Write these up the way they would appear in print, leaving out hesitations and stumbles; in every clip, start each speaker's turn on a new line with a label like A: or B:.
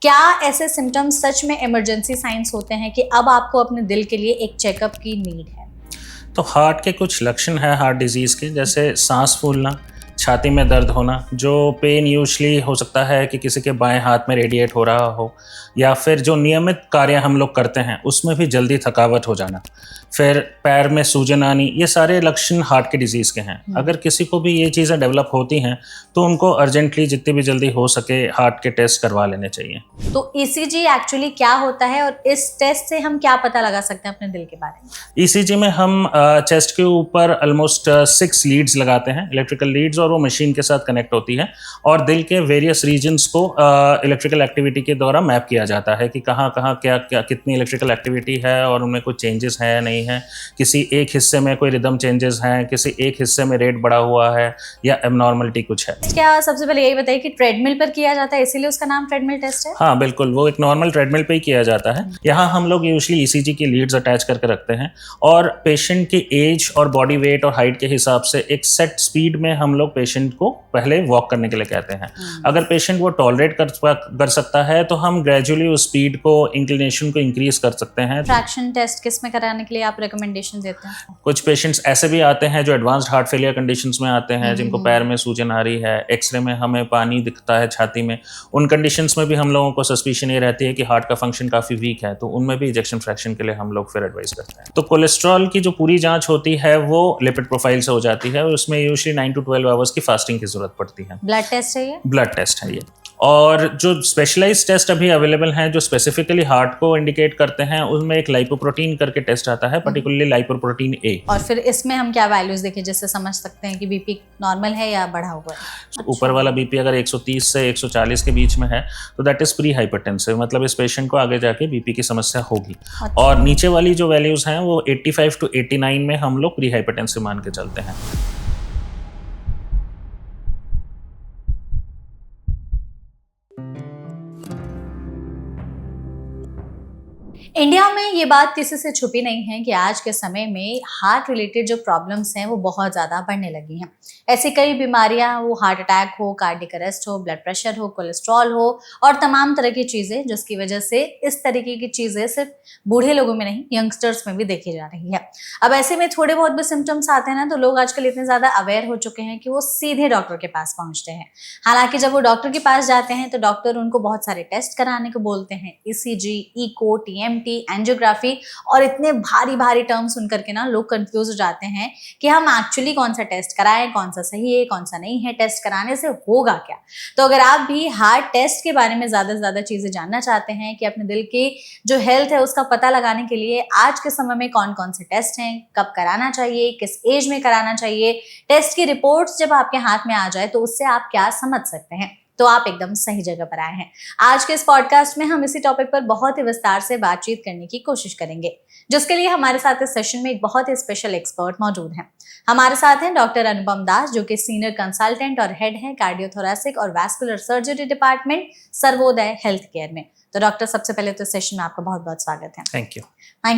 A: क्या ऐसे सिम्टम्स सच में इमरजेंसी साइंस होते हैं कि अब आपको अपने दिल के लिए एक चेकअप की नीड है?
B: तो हार्ट के कुछ लक्षण हैं हार्ट डिजीज़ के, जैसे सांस फूलना, छाती में दर्द होना, जो पेन यूजुअली हो सकता है कि किसी के बाएं हाथ में रेडिएट हो रहा हो, या फिर जो नियमित कार्य हम लोग करते हैं उसमें भी जल्दी थकावट हो जाना, फिर पैर में सूजन आनी, ये सारे लक्षण हार्ट के डिजीज़ के हैं। अगर किसी को भी ये चीज़ें डेवलप होती हैं तो उनको अर्जेंटली जितनी भी जल्दी हो सके हार्ट के टेस्ट करवा लेने चाहिए।
A: तो ईसीजी एक्चुअली क्या होता है और इस टेस्ट से हम क्या पता लगा सकते हैं अपने दिल के बारे में?
B: ईसीजी में हम चेस्ट के ऊपर ऑलमोस्ट 6 लीड्स लगाते हैं, इलेक्ट्रिकल लीड्स, और वो मशीन के साथ कनेक्ट होती है और दिल के वेरियस रीजन्स को इलेक्ट्रिकल एक्टिविटी के द्वारा मैप किया जाता है कि कहाँ कहाँ क्या क्या कितनी इलेक्ट्रिकल एक्टिविटी है और उनमें कुछ चेंजेस हैं या नहीं है, किसी एक हिस्से में कोई रिदम चेंजेस हैं, किसी एक हिस्से में रेट बढ़ा हुआ है या एबनॉर्मलिटी कुछ है।
A: क्या सबसे पहले यही बताइए कि ट्रेडमिल पर किया जाता है इसीलिए उसका नाम ट्रेडमिल टेस्ट है?
B: हाँ बिल्कुल, वो एक नॉर्मल ट्रेडमिल पे ही किया जाता है। यहाँ हम लोग यूजुअली ईसीजी की लीड्स अटैच करके रखते हैं और पेशेंट की एज और बॉडी वेट और हाइट के हिसाब से एक सेट स्पीड में हम लोग पेशेंट को पहले वॉक करने के लिए कहते हैं। अगर पेशेंट वो टॉलरेट कर सकता है तो हम ग्रेजुअली उस स्पीड को, इंक्लिनेशन को इंक्रीज कर सकते हैं।
A: फ्रैक्शन टेस्ट किस में कराने के लिए आप रिकमेंडेशन देते हैं?
B: कुछ पेशेंट्स ऐसे भी आते हैं जो एडवांस्ड हार्ट फेलियर कंडीशंस में आते हैं, जिनको पैर में सूजन आ रही है, एक्सरे में हमें पानी दिखता है छाती में, उन कंडीशंस में भी हम लोगों को सस्पिशन ये रहती है कि हार्ट का फंक्शन काफ़ी वीक है, तो उनमें भी इजेक्शन फ्रैक्शन के लिए हम लोग फिर एडवाइस करते हैं। तो कोलेस्ट्रॉल की जो पूरी जांच होती है वो लिपिड प्रोफाइल से हो जाती है और उसमें यूजुअली 9 to 12 आवर्स की फास्टिंग की जरूरत पड़ती है।
A: ब्लड टेस्ट है ये?
B: ब्लड टेस्ट है ये। और जो स्पेशलाइज्ड टेस्ट अभी अवेलेबल हैं जो स्पेसिफिकली हार्ट को इंडिकेट करते हैं, उसमें एक लाइपोप्रोटीन करके टेस्ट आता है, पर्टिकुलरली लाइपोप्रोटीन ए।
A: और फिर इसमें हम क्या वैल्यूज देखें जिससे समझ सकते हैं कि बीपी नॉर्मल है या बढ़ा हुआ है?
B: ऊपर वाला बीपी अगर 130 से 140 के बीच में है तो दैट इज प्री हाइपरटेंसिव, मतलब इस पेशेंट को आगे जाके बीपी की समस्या होगी। और नीचे वाली जो वैल्यूज हैं वो 85 to 89 में हम लोग प्री हाइपरटेंसिव मान के चलते हैं।
A: इंडिया में ये बात किसी से छुपी नहीं है कि आज के समय में हार्ट रिलेटेड जो प्रॉब्लम्स हैं वो बहुत ज़्यादा बढ़ने लगी हैं। ऐसी कई बीमारियां, वो हार्ट अटैक हो, कार्डियक अरेस्ट हो, ब्लड प्रेशर हो, कोलेस्ट्रॉल हो और तमाम तरह की चीज़ें, जिसकी वजह से इस तरीके की चीज़ें सिर्फ बूढ़े लोगों में नहीं, यंगस्टर्स में भी देखी जा रही है। अब ऐसे में थोड़े बहुत भी सिम्टम्स आते हैं ना, तो लोग आजकल इतने ज़्यादा अवेयर हो चुके हैं कि वो सीधे डॉक्टर के पास पहुँचते हैं। हालांकि जब वो डॉक्टर के पास जाते हैं तो डॉक्टर उनको बहुत सारे टेस्ट कराने को बोलते हैं, ईसीजी, इको, टीएमटी, एंजियोग्राफी, और इतने भारी भारी टर्म सुन करके ना लोग कंफ्यूज हो जाते हैं कि हम एक्चुअली कौन सा टेस्ट कराएं, कौन सा सही है, कौन सा नहीं है, टेस्ट कराने से होगा क्या। तो अगर आप भी हार्ट टेस्ट के बारे में ज्यादा से ज्यादा चीजें जानना चाहते हैं कि अपने दिल की जो हेल्थ है उसका पता लगाने के लिए आज के समय में कौन कौन से टेस्ट हैं, कब कराना चाहिए, किस एज में कराना चाहिए, टेस्ट की रिपोर्ट्स जब आपके हाथ में आ जाए तो उससे आप क्या समझ सकते हैं, तो आप एकदम सही जगह पर आए हैं। आज के इस पॉडकास्ट में हम इसी टॉपिक पर बहुत ही विस्तार से बातचीत करने की कोशिश करेंगे, जिसके लिए हमारे साथ इस सेशन में एक बहुत ही स्पेशल एक्सपर्ट मौजूद हैं। हमारे साथ हैं डॉक्टर अनुपम दास, जो कि सीनियर कंसल्टेंट और हेड हैं कार्डियोथोरेसिक और vascular surgery department, Sarvodaya health care में। तो डॉक्टर, सबसे पहले तो सेशन में आपका बहुत बहुत स्वागत है। Thank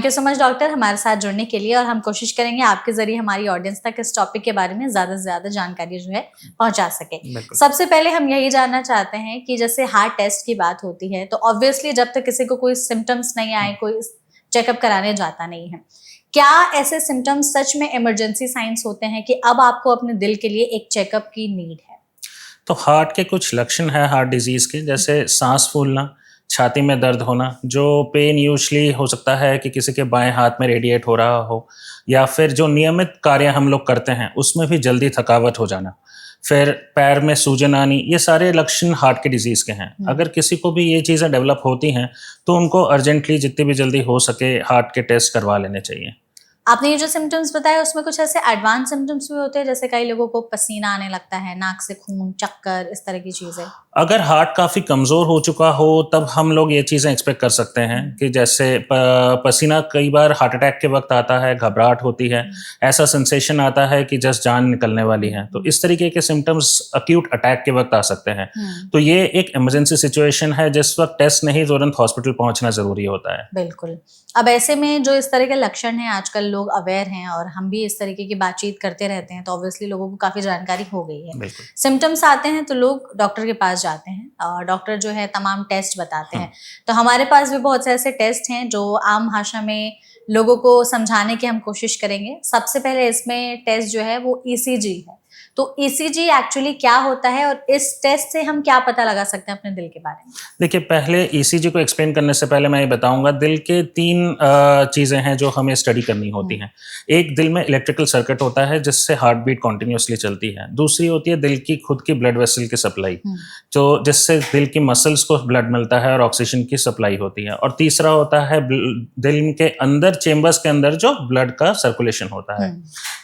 A: you so much doctor, हमारे साथ जुड़ने के लिए। और हम कोशिश करेंगे आपके जरिए हमारी ऑडियंस तक इस टॉपिक के बारे में ज्यादा से ज्यादा जानकारी जो है पहुंचा सके। सबसे पहले हम यही जानना चाहते हैं कि जैसे हार्ट टेस्ट की बात होती है तो ऑब्वियसली जब तक किसी को कोई सिम्टम्स नहीं आए, कोई चेकअप कराने जाता नहीं है। क्या ऐसे सिम्टम्स सच में इमरजेंसी साइंस होते हैं कि अब आपको अपने दिल के लिए एक चेकअप की नीड है?
B: तो हार्ट के कुछ लक्षण हैं हार्ट डिजीज़ के, जैसे सांस फूलना, छाती में दर्द होना, जो पेन यूजुअली हो सकता है कि किसी के बाएं हाथ में रेडिएट हो रहा हो, या फिर जो नियमित कार्य हम लोग करते हैं उसमें भी जल्दी थकावट हो जाना, फिर पैर में सूजन आनी, ये सारे लक्षण हार्ट के डिजीज़ के हैं। अगर किसी को भी ये चीज़ें डेवलप होती हैं तो उनको अर्जेंटली जितनी भी जल्दी हो सके हार्ट के टेस्ट करवा लेने चाहिए।
A: आपने ये जो सिम्टम्स बताए उसमें कुछ ऐसे एडवांस सिम्टम्स भी होते हैं, जैसे कई लोगों को पसीना आने लगता है, नाक से खून, चक्कर, इस तरह की चीजें?
B: अगर हार्ट काफ़ी कमज़ोर हो चुका हो तब हम लोग ये चीज़ें एक्सपेक्ट कर सकते हैं कि जैसे पसीना कई बार हार्ट अटैक के वक्त आता है, घबराहट होती है, ऐसा सेंसेशन आता है कि जस्ट जान निकलने वाली है, तो इस तरीके के सिम्टम्स अक्यूट अटैक के वक्त आ सकते हैं। तो ये एक इमरजेंसी सिचुएशन है जिस वक्त टेस्ट नहीं, तुरंत हॉस्पिटल पहुंचना ज़रूरी होता है।
A: बिल्कुल। अब ऐसे में जो इस तरह के लक्षण हैं आजकल लोग अवेयर हैं और हम भी इस तरीके की बातचीत करते रहते हैं, तो ऑब्वियसली लोगों को काफ़ी जानकारी हो गई है।
B: बिल्कुल।
A: सिम्टम्स आते हैं तो लोग डॉक्टर के पास जाते हैं और डॉक्टर जो है तमाम टेस्ट बताते हैं। तो हमारे पास भी बहुत से ऐसे टेस्ट हैं जो आम भाषा में लोगों को समझाने की हम कोशिश करेंगे। सबसे पहले इसमें टेस्ट जो है वो ईसीजी है। तो ईसीजी एक्चुअली क्या होता है और इस टेस्ट से हम क्या पता लगा सकते हैं अपने दिल के बारे में?
B: देखिए, पहले ईसीजी को एक्सप्लेन करने से पहले मैं ये बताऊंगा, दिल के 3 चीज़ें हैं जो हमें स्टडी करनी होती हैं। एक, दिल में इलेक्ट्रिकल सर्किट होता है जिससे हार्ट बीट कॉन्टिन्यूसली चलती है। दूसरी होती है दिल की खुद की ब्लड वेसल की सप्लाई, तो जिससे दिल की मसल्स को ब्लड मिलता है और ऑक्सीजन की सप्लाई होती है। और तीसरा होता है दिल के अंदर चेम्बर्स के अंदर जो ब्लड का सर्कुलेशन होता है।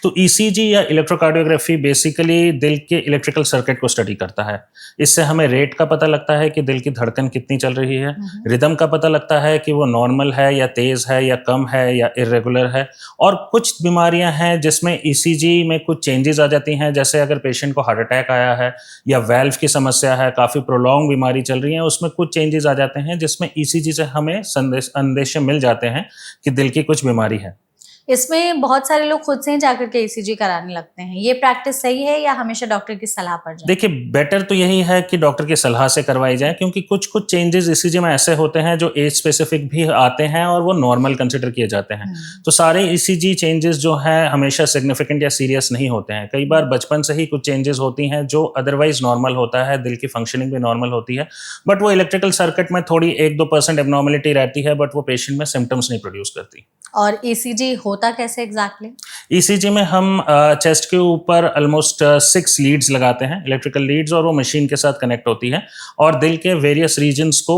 B: तो ईसीजी या इलेक्ट्रोकार्डियोग्राफी बेसिकली दिल के इलेक्ट्रिकल सर्किट को स्टडी करता है। इससे हमें रेट का पता लगता है कि दिल की धड़कन कितनी चल रही है, रिदम का पता लगता है कि वो नॉर्मल है या तेज है या कम है या इरेगुलर है। और कुछ बीमारियां हैं जिसमें ईसीजी में कुछ चेंजेस आ जाती हैं, जैसे अगर पेशेंट को हार्ट अटैक आया है या वेल्व की समस्या है, काफ़ी प्रोलॉन्ग बीमारी चल रही है, उसमें कुछ चेंजेस आ जाते हैं जिसमें ईसीजी से हमें संदेश मिल जाते हैं कि दिल की कुछ बीमारी है।
A: इसमें बहुत सारे लोग खुद से ही जाकर के ईसीजी कराने लगते हैं। ये प्रैक्टिस सही है या हमेशा डॉक्टर की सलाह पर जाए?
B: देखिए, बेटर तो यही है कि डॉक्टर की सलाह से करवाई जाए, क्योंकि कुछ चेंजेस ईसीजी में ऐसे होते हैं जो एज स्पेसिफिक भी आते हैं और वो नॉर्मल कंसिडर किए जाते हैं। तो सारे ईसीजी चेंजेस जो हैं हमेशा सिग्निफिकेंट या सीरियस नहीं होते हैं। कई बार बचपन से ही कुछ चेंजेस होती हैं जो अदरवाइज नॉर्मल होता है, दिल की फंक्शनिंग भी नॉर्मल होती है, बट वो इलेक्ट्रिकल सर्किट में थोड़ी 1-2% एबनॉर्मलिटी रहती है, बट वो पेशेंट में सिम्टम्स नहीं प्रोड्यूस करती।
A: और ईसीजी होता कैसे एग्जैक्टली?
B: ईसीजी में हम चेस्ट के ऊपर ऑलमोस्ट 6 लीड्स लगाते हैं, इलेक्ट्रिकल लीड्स, और वो मशीन के साथ कनेक्ट होती है और दिल के वेरियस रीजन्स को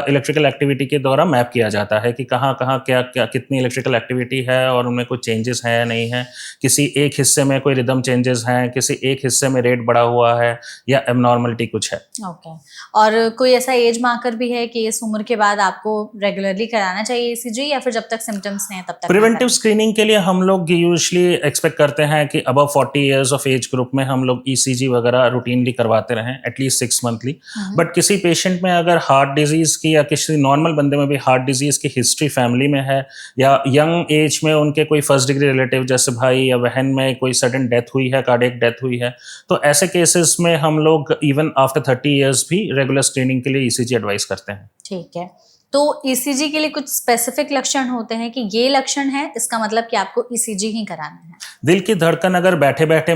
B: इलेक्ट्रिकल एक्टिविटी के द्वारा मैप किया जाता है कि कहाँ कहाँ क्या क्या कितनी इलेक्ट्रिकल एक्टिविटी है और उनमें कुछ चेंजेस हैं या नहीं है। किसी एक हिस्से में कोई रिदम चेंजेस हैं, किसी एक हिस्से में रेट बढ़ा हुआ है या एबनॉर्मलिटी कुछ है।
A: ओके। और कोई ऐसा एज मार्कर भी है कि इस उम्र के बाद आपको रेगुलरली कराना चाहिए ईसीजी, या फिर जब तक सिम्टम्स नहीं है तब तक?
B: प्रिवेंटिव स्क्रीनिंग के लिए हम लोग यूजुअली एक्सपेक्ट करते हैं कि above 40 years of age group में हम लोग ईसीजी वगैरह रूटीनली करवाते रहें, एटलीस्ट 6 मंथली। बट किसी पेशेंट में अगर हार्ट डिजीज की या किसी नॉर्मल बंदे में भी हार्ट डिजीज की हिस्ट्री फैमिली में है, या यंग एज में उनके कोई फर्स्ट डिग्री रिलेटिव जैसे भाई या बहन में कोई सडन डेथ हुई है, कार्डियक डेथ हुई है, तो ऐसे केसेस में हम लोग इवन आफ्टर 30 इयर्स भी रेगुलर स्क्रीनिंग के लिए ईसीजी एडवाइस करते हैं।
A: ठीक है। तो ईसीजी के लिए कुछ स्पेसिफिक लक्षण होते हैं कि ये लक्षण है, इसका मतलब कि आपको ईसीजी ही कराना है?
B: दिल की धड़कन अगर बैठे बैठे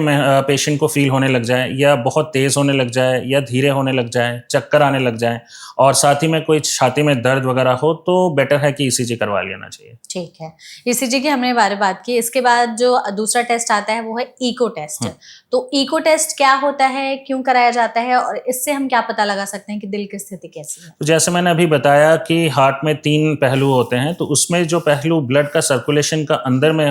B: पेशेंट को फील होने लग जाए, या बहुत तेज होने लग जाए, या धीरे होने लग जाए, चक्कर आने लग जाए, और साथ ही में कोई छाती में दर्द वगैरह हो, तो बेटर है कि ईसीजी करवा लेना चाहिए।
A: ठीक है। ईसीजी की हमने बात की। इसके बाद जो दूसरा टेस्ट आता है वो है इको टेस्ट। तो इको टेस्ट क्या होता है, क्यों कराया जाता है, और इससे हम क्या पता लगा सकते हैं कि दिल की स्थिति कैसी है?
B: तो जैसे मैंने अभी बताया कि हार्ट में 3 पहलू होते हैं, तो उसमें जो पहलू ब्लड का सर्कुलेशन का अंदर में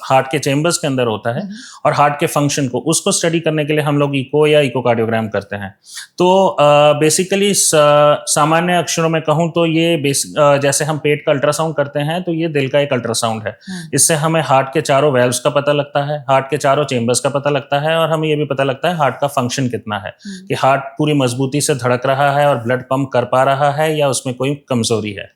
B: हार्ट के चेम्बर्स के अंदर होता है और हार्ट के फंक्शन को, उसको स्टडी करने के लिए हम लोग इको या इकोकार्डियोग्राम करते हैं। तो बेसिकली सामान्य अक्षरों में कहूँ तो ये जैसे हम पेट का अल्ट्रासाउंड करते हैं, तो ये दिल का एक अल्ट्रासाउंड है। इससे हमें हार्ट के चारों वेल्व्स का पता लगता है, हार्ट के चारों चेम्बर्स का पता लगता है, और हमें ये भी पता लगता है हार्ट का फंक्शन कितना है, कि हार्ट पूरी मजबूती से धड़क रहा है और ब्लड पंप कर पा रहा है या उसमें कोई कमजोरी है।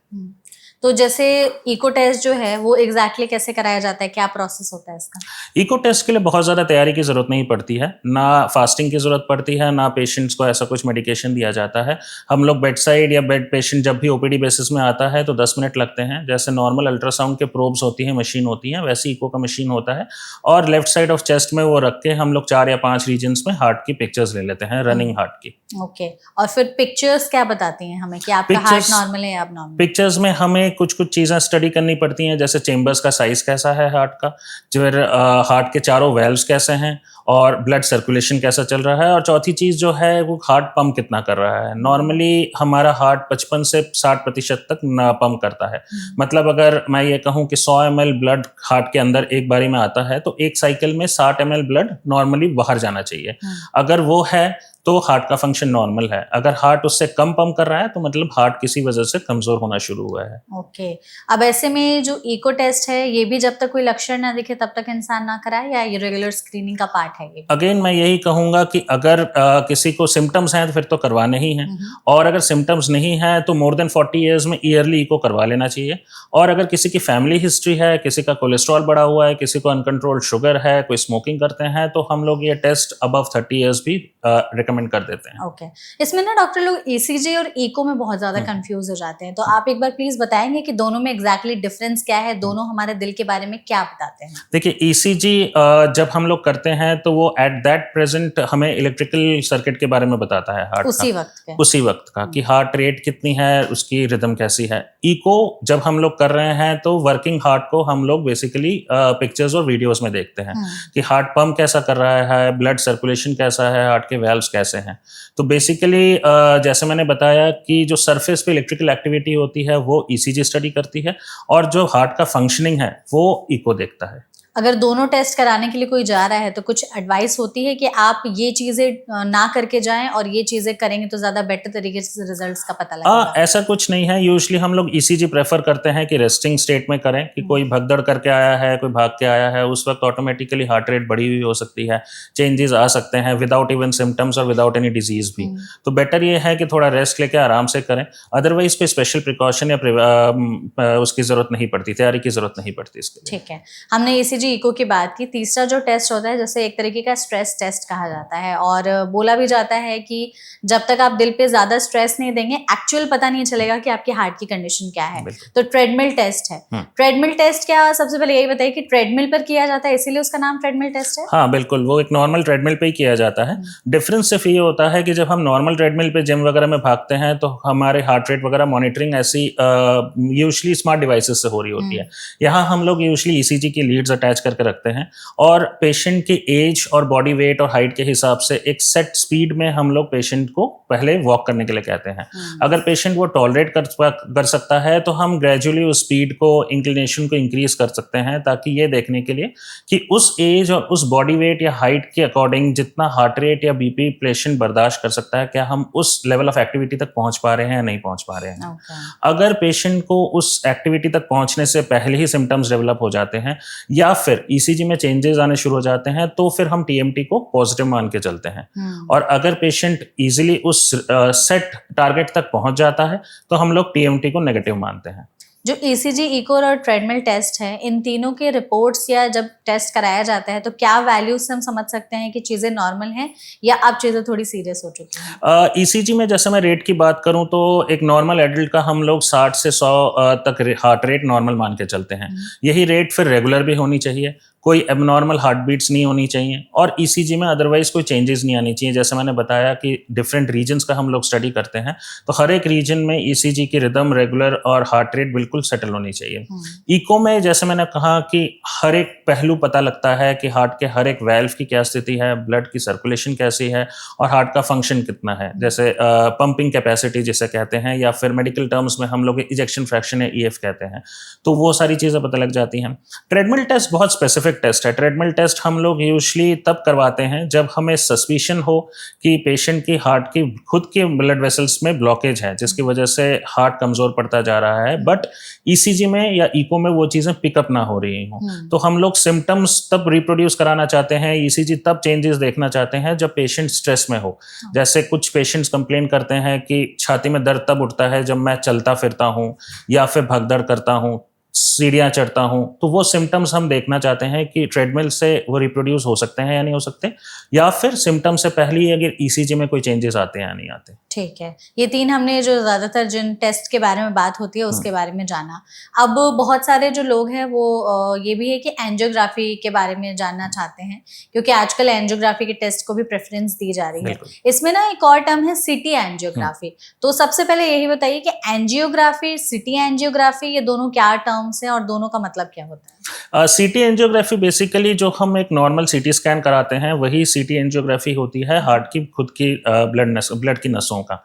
A: तो जैसे इको टेस्ट जो है वो एग्जैक्टली कैसे कराया जाता है, क्या प्रोसेस होता है इसका?
B: इको टेस्ट के लिए बहुत ज़्यादा तैयारी की ज़रूरत नहीं पड़ती है, ना फास्टिंग की ज़रूरत पड़ती है, ना पेशेंट्स को ऐसा कुछ मेडिकेशन दिया जाता है। हम लोग बेड साइड या बेड पेशेंट जब भी ओपीडी बेसिस में आता है तो 10 मिनट लगते हैं। जैसे नॉर्मल अल्ट्रासाउंड के प्रोब्स होती हैं, मशीन होती हैं, वैसे इको का मशीन होता है, और लेफ्ट साइड ऑफ चेस्ट में वो रख के हम लोग 4 या 5 रीजन्स में हार्ट की पिक्चर्स ले लेते हैं, रनिंग हार्ट की।
A: ओके। और फिर पिक्चर्स क्या बताती हैं हमें कि आपका हार्ट नॉर्मल है या अबनॉर्मल?
B: पिक्चर्स में हमें कुछ चीज़ें स्टडी करनी पड़ती हैं, जैसे चेम्बर्स का साइज कैसा है हार्ट का, फिर हार्ट के चारों वेल्व्स कैसे हैं, और ब्लड सर्कुलेशन कैसा चल रहा है, और चौथी चीज़ जो है वो हार्ट पंप कितना कर रहा है। नॉर्मली हमारा हार्ट 55 से 60% तक पंप करता है। मतलब अगर मैं ये कहूँ कि 100 ml ब्लड हार्ट के अंदर एक बारी में आता है, तो एक साइकिल में 60 ml ब्लड नॉर्मली बाहर जाना चाहिए। अगर वो है तो हार्ट का फंक्शन नॉर्मल है। अगर हार्ट उससे कम पंप कर रहा है तो मतलब हार्ट किसी वजह से कमजोर होना शुरू हुआ है।
A: ओके। अब ऐसे में जो इको टेस्ट है ये भी जब तक कोई लक्षण ना दिखे तब तक इंसान ना कराए, या ये रेगुलर स्क्रीनिंग का पार्ट है ये?
B: अगेन मैं यही कहूंगा कि अगर किसी को सिम्टम्स हैं तो फिर तो करवाने ही हैं, और अगर सिम्टम्स नहीं है तो मोर देन 40 ईयर्स में ईयरली इको करवा लेना चाहिए। और अगर किसी की फैमिली हिस्ट्री है, किसी का कोलेस्ट्रॉल बढ़ा हुआ है, किसी को अनकंट्रोल्ड शुगर है, कोई स्मोकिंग करते हैं, तो हम लोग ये टेस्ट अबव 30 ईयर्स भी रिकमेंड कर देते हैं।
A: ओके। इसमें ना डॉक्टर लोग ईसीजी और इको में बहुत ज्यादा कंफ्यूज हो जाते हैं, तो आप एक बार प्लीज बताएंगे कि दोनों में एग्जैक्टली डिफरेंस क्या है, दोनों हमारे दिल के बारे में क्या बताते हैं?
B: देखिए ईसीजी जब हम लोग करते हैं तो वो एट दैट प्रेजेंट हमें इलेक्ट्रिकल सर्किट के बारे में बताता है हार्ट
A: उसी
B: का,
A: वक्त के?
B: उसी वक्त का कि हार्ट रेट कितनी है, उसकी रिदम कैसी है। इको जब हम लोग कर रहे हैं तो वर्किंग हार्ट को हम लोग बेसिकली पिक्चर्स और वीडियोस में देखते हैं कि हार्ट पंप कैसा कर रहा है, ब्लड सर्कुलेशन कैसा है, हार्ट के वेल्व्स कैसे हैं। तो बेसिकली जैसे मैंने बताया कि जो सरफेस पे इलेक्ट्रिकल एक्टिविटी होती है वो ईसीजी स्टडी करती है, और जो हार्ट का फंक्शनिंग है वो इको देखता है।
A: अगर दोनों टेस्ट कराने के लिए कोई जा रहा है तो कुछ एडवाइस होती है कि आप ये चीजें ना करके जाएं और ये चीजें करेंगे तो ज्यादा बेटर तरीके से रिजल्ट्स का पता लगेगा?
B: ऐसा कुछ नहीं है। यूजुअली हम लोग ईसीजी प्रेफर करते हैं कि रेस्टिंग स्टेट में करें, कि कोई भगदड़ करके आया है, कोई भाग के आया है, उस वक्त ऑटोमेटिकली हार्ट रेट बढ़ी हुई हो सकती है, चेंजेस आ सकते हैं विदाउट इवन सिम्टम्स और विदाउट एनी डिजीज भी। तो बेटर ये है कि थोड़ा रेस्ट लेके आराम से करें, अदरवाइज कोई स्पेशल प्रिकॉशन या उसकी जरूरत नहीं पड़ती, तैयारी की जरूरत नहीं पड़ती इसके लिए।
A: ठीक है, हमने ईसीजी इको की बात की। तीसरा जो टेस्ट होता है जैसे एक तरीके का स्ट्रेस टेस्ट कहा जाता है, और बोला भी जाता है कि जब तक आप दिल पे ज्यादा स्ट्रेस नहीं देंगे एक्चुअल पता नहीं चलेगा कि आपकी हार्ट की कंडीशन क्या है। तो ट्रेडमिल टेस्ट है। ट्रेडमिल टेस्ट क्या, सबसे पहले यही बताइए कि ट्रेडमिल पर किया जाता है इसीलिए उसका नाम ट्रेडमिल टेस्ट है?
B: हाँ बिल्कुल, वो एक नॉर्मल ट्रेडमिल पे ही किया जाता है। डिफरेंस सिर्फ ये होता है कि जब हम नॉर्मल ट्रेडमिल पे जिम वगैरह में भागते हैं तो हमारे हार्ट रेट वगैरह मॉनिटरिंग ऐसी यूजुअली स्मार्ट डिवाइसेस से हो रही होती है। यहाँ हम लोग यूजुअली ईसीजी की लीड्स अटैच करके रखते हैं, और पेशेंट की एज और बॉडी वेट और हाइट के हिसाब से एक सेट स्पीड में हम लोग पेशेंट को पहले वॉक करने के लिए कहते हैं। अगर पेशेंट वो टॉलरेट कर सकता है तो हम ग्रेजुअली उस स्पीड को, इंक्लिनेशन को इंक्रीज कर सकते हैं, ताकि ये देखने के लिए कि उस एज और उस बॉडी वेट या हाइट के अकॉर्डिंग जितना हार्ट रेट या बीपी पेशेंट बर्दाश्त कर सकता है, क्या हम उस लेवल ऑफ एक्टिविटी तक पहुंच पा रहे हैं या नहीं पहुंच पा रहे हैं। अगर पेशेंट को उस एक्टिविटी तक पहुंचने से पहले ही सिम्टम्स डेवलप हो जाते हैं या फिर ईसीजी में चेंजेस आने शुरू हो जाते हैं तो फिर हम टीएमटी को पॉजिटिव मान के चलते हैं। और अगर पेशेंट इजीली उस सेट टारगेट तक पहुंच जाता है तो हम लोग टीएमटी को नेगेटिव मानते हैं।
A: जो ईसीजी, इको और ट्रेडमिल टेस्ट है, इन तीनों के रिपोर्ट्स या जब टेस्ट कराया जाता है तो क्या वैल्यूज से हम समझ सकते हैं कि चीजें नॉर्मल हैं या अब चीजें थोड़ी सीरियस हो चुकी हैं?
B: ईसीजी में जैसे मैं रेट की बात करूं तो एक नॉर्मल एडल्ट का हम लोग 60 से 100 तक हार्ट रेट नॉर्मल मान के चलते हैं। यही रेट फिर रेगुलर भी होनी चाहिए, कोई एबनॉर्मल हार्ट बीट्स नहीं होनी चाहिए, और ईसीजी में अदरवाइज कोई चेंजेस नहीं आनी चाहिए। जैसे मैंने बताया कि डिफरेंट रीजन्स का हम लोग स्टडी करते हैं, तो हर एक रीजन में ईसीजी की रिदम रेगुलर और हार्ट रेट बिल्कुल सेटल होनी चाहिए। इको में जैसे मैंने कहा कि हर एक पहलू पता लगता है कि हार्ट के हर एक वेल्व की क्या स्थिति है, ब्लड की सर्कुलेशन कैसी है, और हार्ट का फंक्शन कितना है, जैसे पंपिंग कैपेसिटी जिसे कहते हैं, या फिर मेडिकल टर्म्स में हम लोग इजेक्शन फ्रैक्शन या ईएफ कहते हैं। तो वो सारी चीज़ें पता लग जाती हैं। ट्रेडमिल टेस्ट बहुत स्पेसिफिक टेस्ट है। ट्रेडमिल टेस्ट हम लोग यूजुअली तब करवाते हैं जब हमें सस्पिशन हो कि पेशेंट की हार्ट की खुद के ब्लड वेसल्स में ब्लॉकेज है, जिसकी वजह से हार्ट कमजोर पड़ता जा रहा है, बट ईसीजी में या इको में वो चीजें पिकअप ना हो रही हो। तो हम लोग सिम्टम्स तब रिप्रोड्यूस कराना चाहते हैं, ईसीजी तब चेंजेस देखना चाहते हैं जब पेशेंट स्ट्रेस में हो। जैसे कुछ पेशेंट्स कंप्लेन करते हैं कि छाती में दर्द तब उठता है जब मैं चलता फिरता हूँ या फिर भगदड़ करता हूँ, सीढ़ियाँ चढ़ता हूँ, तो वो सिम्टम्स हम देखना चाहते हैं कि ट्रेडमिल से वो रिप्रोड्यूस हो सकते हैं या नहीं हो सकते, या फिर सिम्टम से पहले ही अगर ईसीजी में कोई चेंजेस आते हैं या नहीं आते।
A: ठीक है, ये तीन हमने जो ज्यादातर जिन टेस्ट के बारे में बात होती है उसके बारे में जाना। अब बहुत सारे जो लोग हैं वो ये भी है कि एंजियोग्राफी के बारे में जानना चाहते हैं, क्योंकि आजकल एंजियोग्राफी के टेस्ट को भी प्रेफरेंस दी जा रही है। इसमें ना एक और टर्म है सिटी एंजियोग्राफी। तो सबसे पहले यही बताइए कि एंजियोग्राफी, सिटी एंजियोग्राफी, ये दोनों क्या टर्म्स हैं और दोनों का मतलब क्या होता है?
B: सीटी एंजियोग्राफी बेसिकली जो हम एक नॉर्मल सीटी स्कैन कराते हैं वही सीटी एंजियोग्राफी होती है हार्ट की खुद की ब्लड की नसों का।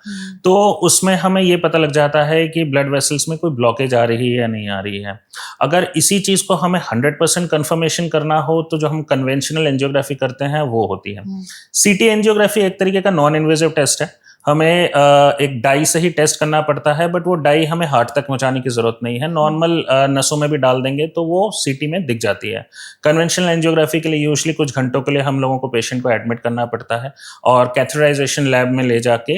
B: तो उसमें हमें ये पता लग जाता है कि ब्लड वेसल्स में कोई ब्लॉकेज आ रही है या नहीं आ रही है। अगर इसी चीज़ को हमें 100% कंफर्मेशन करना हो तो जो हम कन्वेंशनल एंजियोग्राफी करते हैं वो होती है। सीटी एंजियोग्राफी एक तरीके का नॉन इन्वेजिव टेस्ट है। हमें एक डाई से ही टेस्ट करना पड़ता है, बट वो डाई हमें हार्ट तक पहुंचाने की जरूरत नहीं है। नॉर्मल नसों में भी डाल देंगे तो वो सीटी में दिख जाती है। कन्वेंशनल एंजियोग्राफी के लिए यूजुअली कुछ घंटों के लिए हम लोगों को पेशेंट को एडमिट करना पड़ता है और कैथेटराइजेशन लैब में ले जाके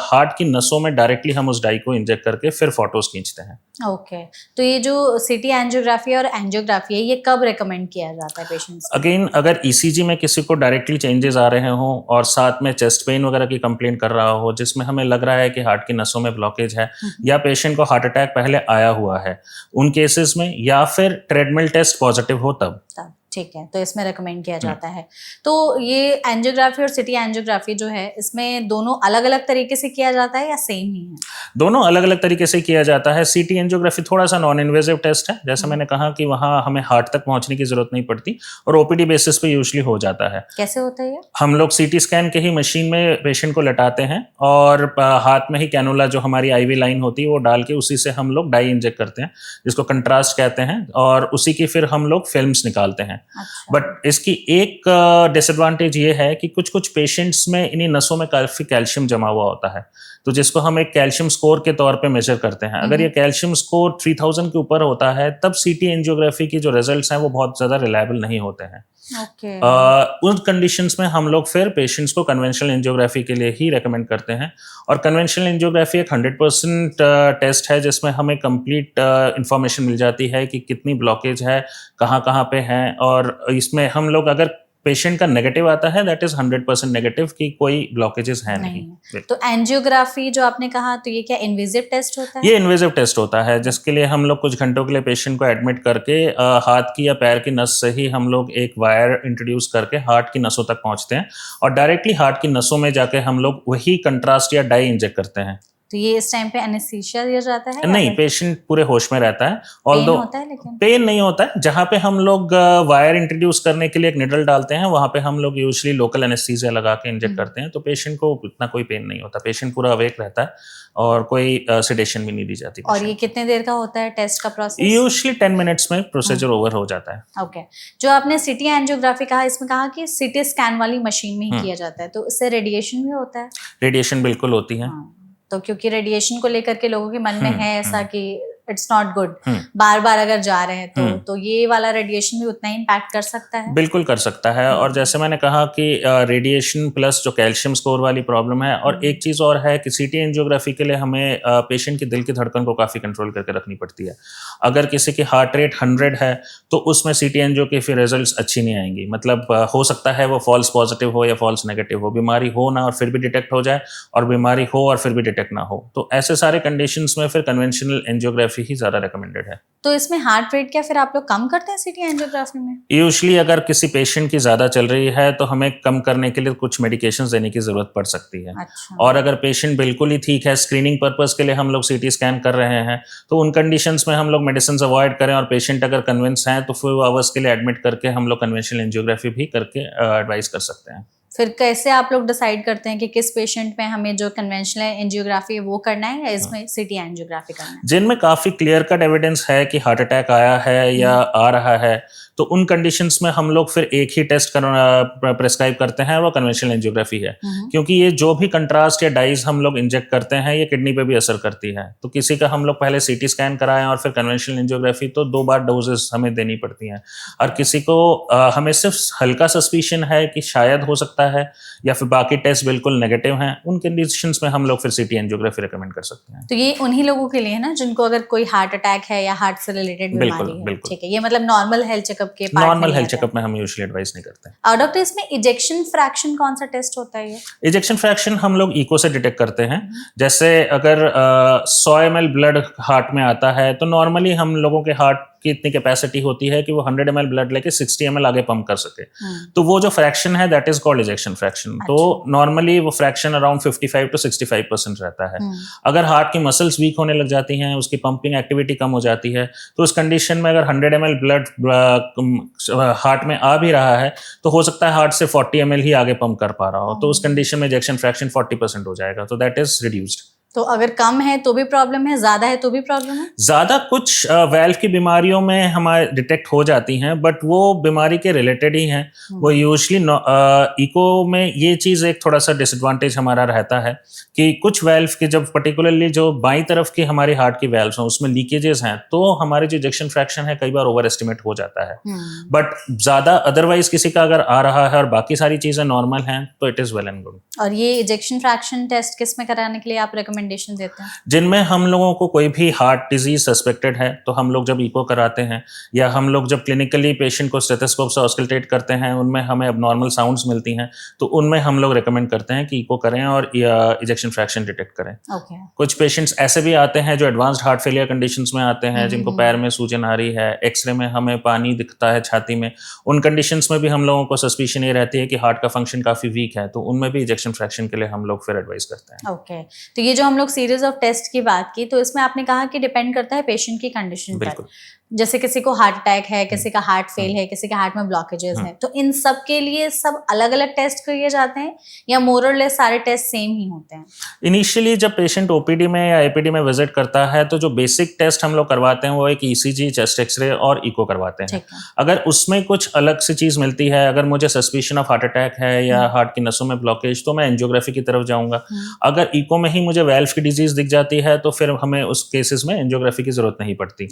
B: हार्ट की नसों में डायरेक्टली हम उस डाई को इंजेक्ट करके फिर फोटोज खींचते हैं।
A: ओके तो ये जो सीटी एंजियोग्राफी और एंजियोग्राफी है ये कब रेकमेंड किया जाता है पेशेंट्स को?
B: अगेन अगर ईसीजी में किसी को डायरेक्टली चेंजेस आ रहे हों और साथ में चेस्ट पेन वगैरह की कंप्लेन कर रहा हो जिसमें हमें लग रहा है कि हार्ट की नसों में ब्लॉकेज है या पेशेंट को हार्ट अटैक पहले आया हुआ है, उन केसेस में, या फिर ट्रेडमिल टेस्ट पॉजिटिव हो तब
A: ठीक है, तो इसमें रेकमेंड किया जाता है। तो ये एंजियोग्राफी और सिटी एंजियोग्राफी जो है इसमें दोनों अलग अलग तरीके से किया जाता है या सेम ही है?
B: दोनों अलग अलग तरीके से किया जाता है। सीटी एंजियोग्राफी थोड़ा सा नॉन इन्वेजिव टेस्ट है, जैसा मैंने कहा कि वहाँ हमें हार्ट तक पहुंचने की जरूरत नहीं पड़ती और ओपीडी बेसिस पे यूजुअली हो जाता है।
A: कैसे होता है ये?
B: हम लोग सीटी स्कैन के ही मशीन में पेशेंट को लटाते हैं और हाथ में ही कैनुला जो हमारी आईवी लाइन होती है वो डाल के उसी से हम लोग डाई इंजेक्ट करते हैं जिसको कंट्रास्ट कहते हैं और उसी की फिर हम लोग फिल्म्स निकालते हैं।
A: अच्छा।
B: बट इसकी एक डिसएडवांटेज ये है कि कुछ कुछ पेशेंट्स में इन्हीं नसों में काफी कैल्शियम जमा हुआ होता है, तो जिसको हम एक कैल्शियम स्कोर के तौर पे मेजर करते हैं। अगर ये कैल्शियम स्कोर 3000 के ऊपर होता है तब सीटी एंजियोग्राफी की जो रिजल्ट्स हैं वो बहुत ज़्यादा रिलायबल नहीं होते हैं। उन कंडीशंस में हम लोग फिर पेशेंट्स को कन्वेंशनल एंजियोग्राफी के लिए ही रेकमेंड करते हैं और कन्वेंशनल एंजियोग्राफी एक 100% टेस्ट है जिसमें हमें कंप्लीट इंफॉर्मेशन मिल जाती है कि कितनी ब्लॉकेज है, कहाँ कहाँ पे है, और इसमें हम लोग अगर पेशेंट का नेगेटिव आता है दैट इज 100% नेगेटिव कि कोई ब्लॉकेजेस है नहीं।
A: तो एंजियोग्राफी जो आपने कहा तो ये क्या इन्वेजिव टेस्ट होता है?
B: ये इन्वेजिव टेस्ट होता है जिसके लिए हम लोग कुछ घंटों के लिए पेशेंट को एडमिट करके हाथ की या पैर की नस से ही हम लोग एक वायर इंट्रोड्यूस करके हार्ट की नसों तक पहुंचते हैं और डायरेक्टली हार्ट की नसों में जाके हम लोग वही कंट्रास्ट या डाई इंजेक्ट करते हैं।
A: तो ये इस टाइम पे एनेस्थीसिया दिया जाता है?
B: नहीं, पेशेंट पूरे होश में रहता है।
A: पेन होता है लेकिन?
B: पेन नहीं होता है। जहाँ पे हम लोग वायर इंट्रोड्यूस करने के लिए एक निडल डालते हैं वहाँ पे हम लोग यूजुअली लोकल एनेस्थीसिया लगा के इंजेक्ट करते हैं, तो पेशेंट को इतना कोई पेन नहीं होता। पेशेंट पूरा अवेक रहता है और कोई सेडेशन भी नहीं दी जाती।
A: और ये कितने देर का होता है टेस्ट का प्रोसेस?
B: यूजुअली 10 मिनट्स में प्रोसीजर ओवर हो जाता है।
A: ओके। जो आपने सिटी एंजियोग्राफी कहा इसमें कहा कि सिटी स्कैन वाली मशीन में ही किया जाता है, तो इससे रेडिएशन भी होता है?
B: रेडिएशन बिल्कुल होती है।
A: तो क्योंकि रेडिएशन को लेकर के लोगों के मन में है ऐसा कि इट्स नॉट गुड, बार बार अगर जा रहे हैं तो ये वाला रेडिएशन भी उतना ही इम्पैक्ट कर सकता है?
B: बिल्कुल कर सकता है। और जैसे मैंने कहा कि रेडिएशन प्लस जो कैल्शियम स्कोर वाली प्रॉब्लम है, और एक चीज़ और है कि सीटी एंजियोग्राफी के लिए हमें पेशेंट की दिल की धड़कन को काफ़ी कंट्रोल करके रखनी पड़ती है। अगर किसी की हार्ट रेट 100 है तो उसमें सीटी एंजियो के फिर रिजल्ट्स अच्छी नहीं आएंगी। मतलब हो सकता है वो फॉल्स पॉजिटिव हो या फॉल्स नेगेटिव हो, बीमारी हो ना और फिर भी डिटेक्ट हो जाए, और बीमारी हो और फिर भी डिटेक्ट ना हो। तो ऐसे सारे कंडीशंस में फिर कन्वेंशनल एंजियोग्राफी ही ज़्यादा रिकमेंडेड है।
A: तो इसमें हार्ट रेट क्या फिर आप लोग कम करते हैं सिटी एंजियोग्राफी में?
B: यूजुअली अगर किसी पेशेंट की ज़्यादा चल रही है तो हमें कम करने के लिए कुछ मेडिकेशंस देने की ज़रूरत पड़ सकती है।
A: अच्छा।
B: और अगर पेशेंट बिल्कुल ही ठीक है, स्क्रीनिंग पर्पस के लिए हम लोग सीटी स्कैन कर रहे हैं, तो उन कंडीशंस में हम लोग मेडिसिन अवॉइड करें, और पेशेंट अगर कन्विंस हैं तो फ्यू आवर्स के लिए एडमिट करके हम लोग कन्वेंशनल एंजियोग्राफी भी करके एडवाइस कर सकते हैं।
A: फिर कैसे आप लोग डिसाइड करते हैं कि किस पेशेंट में हमें जो कन्वेंशनल एंजियोग्राफी है वो करना है या इसमें सिटी एंजियोग्राफी करना है?
B: जिनमें काफ़ी क्लियर कट एविडेंस है कि हार्ट अटैक आया है या आ रहा है, तो उन कंडीशंस में हम लोग फिर एक ही टेस्ट प्रेस्क्राइब करते हैं, वो कन्वेंशनल एंजियोग्राफी है। क्योंकि ये जो भी कंट्रास्ट या डाइज हम लोग इंजेक्ट करते हैं ये किडनी पे भी असर करती है। तो किसी का हम लोग पहले सीटी स्कैन कराएं और फिर कन्वेंशनल एंजियोग्राफी, तो 2 बार डोजेस हमें देनी पड़ती हैं। और किसी को हमें सिर्फ हल्का सस्पिशन है कि शायद हो सकता है या फिर बाकी टेस्ट बिल्कुल नेगेटिव हैं, उन कंडीशंस में हम लोग फिर सीटी एंजियोग्राफी रिकमेंड कर सकते हैं।
A: तो ये उन्हीं लोगों के लिए है ना जिनको अगर कोई हार्ट अटैक है या हार्ट से रिलेटेड बीमारी है?
B: बिल्कुल।
A: ठीक है, ये मतलब नॉर्मल हेल्थ चेकअप के पार्ट में
B: नॉर्मल हेल्थ चेकअप में हम यूजुअली एडवाइस नहीं करते।
A: और डॉक्टर इसमें इजेक्शन फ्रैक्शन कौन सा टेस्ट होता है ये?
B: इजेक्शन फ्रैक्शन हम लोग इको से डिटेक्ट करते हैं। जैसे अगर 100 ml ब्लड हार्ट में आता है तो नॉर्मली हम लोगों के हार्ट की इतनी कैपेसिटी होती है कि वो 100 ml ब्लड लेके 60 ml आगे पंप कर सके। तो वो जो फ्रैक्शन है that is called ejection fraction, तो नॉर्मली वो फ्रैक्शन अराउंड 55 to 65% रहता है। अगर हार्ट की मसल्स वीक होने लग जाती हैं, उसकी पंपिंग एक्टिविटी कम हो जाती है, तो उस कंडीशन में अगर 100 ml ब्लड हार्ट में आ भी रहा है तो हो सकता है हार्ट से 40 ml ही आगे पंप कर पा रहा हो, तो उस कंडीशन में इजेक्शन फ्रैक्शन 40% हो जाएगा, तो दैट इज रिड्यूस्ड।
A: तो अगर कम है तो भी प्रॉब्लम है, ज्यादा है तो भी प्रॉब्लम है?
B: ज्यादा कुछ वेल्व की बीमारियों में हमारे डिटेक्ट हो जाती हैं, बट वो बीमारी के रिलेटेड ही हैं। वो यूजुअली इको में ये चीज एक थोड़ा सा डिसएडवांटेज हमारा रहता है कि कुछ वेल्व के जब पर्टिकुलरली जो बाईं तरफ की हमारी हार्ट की वेल्व्स हैं उसमें लीकेजेस हैं, तो हमारे जो इजेक्शन फ्रैक्शन है कई बार ओवर एस्टिमेट हो जाता है। बट ज्यादा अदरवाइज किसी का अगर आ रहा है और बाकी सारी चीजें नॉर्मल हैं तो it is well and good.
A: और ये इजेक्शन फ्रैक्शन टेस्ट किस में कराने के लिए आप रिकमेंडेशन देते हैं?
B: जिनमें हम लोगों को कोई भी हार्ट डिजीज सस्पेक्टेड है तो हम लोग जब इको कराते हैं या हम लोग जब क्लिनिकली पेशेंट को स्टेथोस्कोप से ऑस्कल्टेट करते हैं, उनमें हमें अबनॉर्मल साउंड्स मिलती हैं, तो उनमें हम लोग रिकमेंड करते हैं कि इको करें और इजेक्शन फ्रैक्शन डिटेक्ट करें। कुछ पेशेंट्स ऐसे भी आते हैं जो एडवांस्ड हार्ट फेलियर कंडीशंस में आते हैं, जिनको पैर में सूजन आ रही है, एक्सरे में हमें पानी दिखता है छाती में, उन कंडीशंस में भी हम लोगों को सस्पिशन ये रहती है कि हार्ट का फंक्शन काफी वीक है, तो उनमें भी इजेक्शन फ्रैक्शन के लिए हम लोग फिर एडवाइस करते हैं।
A: ओके, तो ये जो हम लोग सीरीज ऑफ टेस्ट की बात की, तो इसमें आपने कहा कि डिपेंड करता है पेशेंट की कंडीशन पर। जैसे किसी को हार्ट अटैक है, किसी का हार्ट फेल है, किसी के हार्ट में ब्लॉकेजेस हैं, तो इन सब के लिए सब अलग अलग टेस्ट किए जाते हैं या मोर और लेस सारे टेस्ट सेम ही होते हैं?
B: इनिशियली जब पेशेंट ओपीडी में या एपीडी में विजिट करता है तो जो बेसिक टेस्ट हम लोग करवाते हैं वो एक ईसीजी, चेस्ट एक्सरे और इको करवाते हैं। अगर उसमें कुछ अलग सी चीज मिलती है, अगर मुझे सस्पिशन ऑफ हार्ट अटैक है या हार्ट की नसों में ब्लॉकेज, तो मैं एंजियोग्राफी की तरफ जाऊंगा। अगर इको में ही मुझे वेल्व की डिजीज दिख जाती है तो फिर हमें उस केसेस में एंजियोग्राफी की जरूरत नहीं पड़ती।